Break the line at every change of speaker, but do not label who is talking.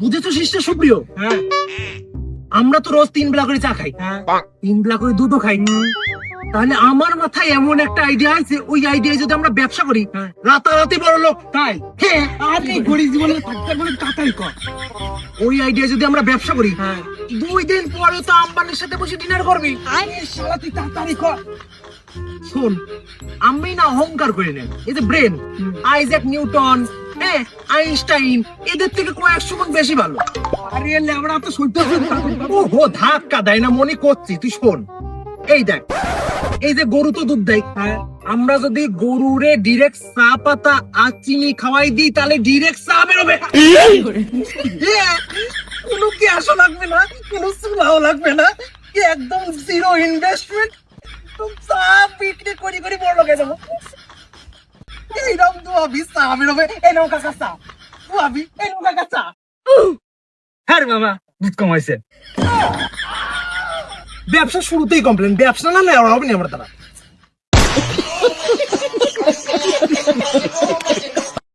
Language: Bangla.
বুঝেছো সিস্টার সুপ্রিয়?
হ্যাঁ
আমরা তো রোজ 3 বেলা করে চা খাই,
হ্যাঁ
3 বেলা করে দুধও খাই। তাহলে আমার মাথায় এমন একটা আইডিয়া আছে, ওই আইডিয়া যদি আমরা ব্যবসা করি
হ্যাঁ।
রাতারাতি বড় লোক।
তাই
হ্যাঁ,
আরে গরিব জীবনে থাকতে বলে তাড়াতাড়ি কর।
ওই আইডিয়া যদি আমরা ব্যবসা করি
হ্যাঁ
2 দিন পরে তো আম্বানির সাথে বসে ডিনার করবি।
আরে শালা তুই তাড়াতাড়ি কর।
শোন, আমি না অহংকার করে নেন, এই যে ব্রেন, আইজ্যাক নিউটন, হ্যাঁ আইনস্টাইন, এদের থেকে কয়েকশো গুণ বেশি ভালো।
আরে লেবড়া তো সহ্য
ও হো, ধাক্কা দেয় না, মনে করছি। তুই শোন, এই দেখ, এই যে গরু তো দুধ দেয়,
হ্যাঁ
আমরা যদি গরুরে ডিরেক্ট চা পাতা আর চিনি খাওয়াই দিই তাহলে ডিরেক্ট চা বেরোবে। হ্যাঁ, কোনো গ্যাসও লাগবে না, কোনো চুলাও লাগবে না, একদম জিরো ইনভেস্টমেন্ট, চা বিক্রি করি করি বড় লোক হয়ে যাবো। এইরকম দুয়াবি চা বেরোবে। এই নাও কাকা চা, দুয়াবি, এই নাও কাকা চা।
হ্যাঁ রে মামা দুধ কমাইছে।
ব্যবসা শুরুতেই কমপ্লেন, ব্যবসা না হলে হবে না আমার দ্বারা।